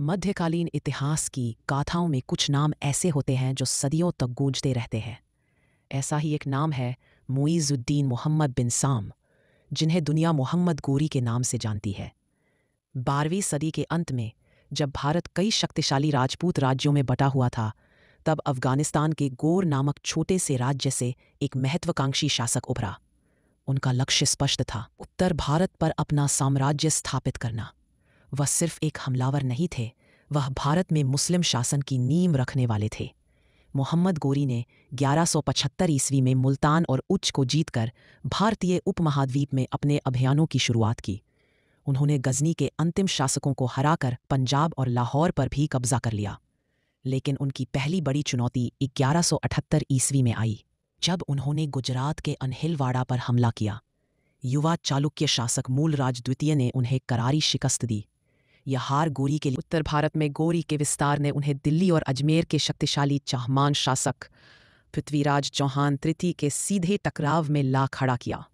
मध्यकालीन इतिहास की गाथाओं में कुछ नाम ऐसे होते हैं जो सदियों तक गूंजते रहते हैं। ऐसा ही एक नाम है मुइज़ुद्दीन मोहम्मद बिन साम, जिन्हें दुनिया मोहम्मद गोरी के नाम से जानती है। 12वीं सदी के अंत में जब भारत कई शक्तिशाली राजपूत राज्यों में बटा हुआ था, तब अफगानिस्तान के गोर नामक छोटे से राज्य से एक महत्वाकांक्षी शासक उभरा। उनका लक्ष्य स्पष्ट था, उत्तर भारत पर अपना साम्राज्य स्थापित करना। वह सिर्फ एक हमलावर नहीं थे, वह भारत में मुस्लिम शासन की नींव रखने वाले थे। मोहम्मद गोरी ने 1175 ईस्वी में मुल्तान और उच्च को जीतकर भारतीय उपमहाद्वीप में अपने अभियानों की शुरुआत की। उन्होंने गजनी के अंतिम शासकों को हराकर पंजाब और लाहौर पर भी कब्जा कर लिया। लेकिन उनकी पहली बड़ी चुनौती 1178 ईस्वी में आई, जब उन्होंने गुजरात के अनहिलवाड़ा पर हमला किया। युवा चालुक्य शासक मूलराज द्वितीय ने उन्हें करारी शिकस्त दी। यह हार गोरी के लिए उत्तर भारत में गोरी के विस्तार ने उन्हें दिल्ली और अजमेर के शक्तिशाली चाहमान शासक पृथ्वीराज चौहान तृतीय के सीधे टकराव में ला खड़ा किया।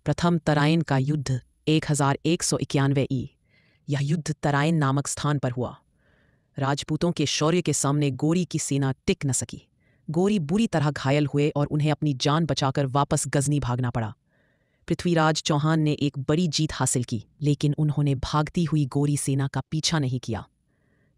प्रथम तराइन का युद्ध 1191 ई। यह युद्ध तराइन नामक स्थान पर हुआ। राजपूतों के शौर्य के सामने गोरी की सेना टिक न सकी। गोरी बुरी तरह घायल हुए और उन्हें अपनी जान बचाकर वापस गजनी भागना पड़ा। पृथ्वीराज चौहान ने एक बड़ी जीत हासिल की, लेकिन उन्होंने भागती हुई गोरी सेना का पीछा नहीं किया,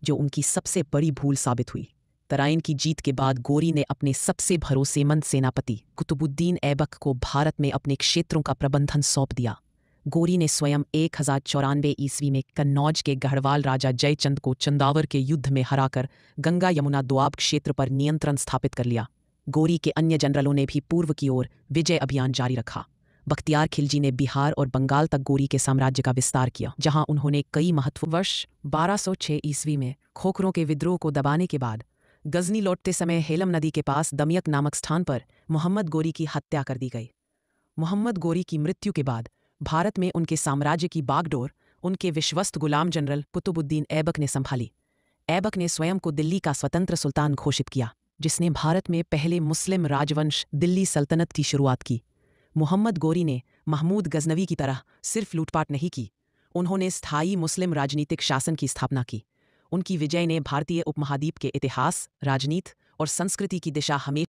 जो उनकी सबसे बड़ी भूल साबित हुई। तराइन की जीत के बाद गोरी ने अपने सबसे भरोसेमंद सेनापति कुतुबुद्दीन ऐबक को भारत में अपने क्षेत्रों का प्रबंधन सौंप दिया। गोरी ने स्वयं 1094 ईस्वी में कन्नौज के गढ़वाल राजा जयचंद को चंदावर के युद्ध में हराकर गंगा यमुना दोआब क्षेत्र पर नियंत्रण स्थापित कर लिया। गोरी के अन्य जनरलों ने भी पूर्व की ओर विजय अभियान जारी रखा। बख्तियार खिलजी ने बिहार और बंगाल तक गोरी के साम्राज्य का विस्तार किया, जहां उन्होंने कई महत्वपूर्ण वर्ष 1206 ईस्वी में खोखरों के विद्रोह को दबाने के बाद गजनी लौटते समय हेलम नदी के पास दमियक नामक स्थान पर मोहम्मद गोरी की हत्या कर दी गई। मोहम्मद गोरी की मृत्यु के बाद भारत में उनके साम्राज्य की बागडोर उनके विश्वस्त गुलाम जनरल कुतुबुद्दीन ऐबक ने संभाली। ऐबक ने स्वयं को दिल्ली का स्वतंत्र सुल्तान घोषित किया, जिसने भारत में पहले मुस्लिम राजवंश दिल्ली सल्तनत की शुरुआत की। मोहम्मद गोरी ने महमूद गजनवी की तरह सिर्फ लूटपाट नहीं की, उन्होंने स्थायी मुस्लिम राजनीतिक शासन की स्थापना की। उनकी विजय ने भारतीय उपमहाद्वीप के इतिहास, राजनीति और संस्कृति की दिशा हमेशा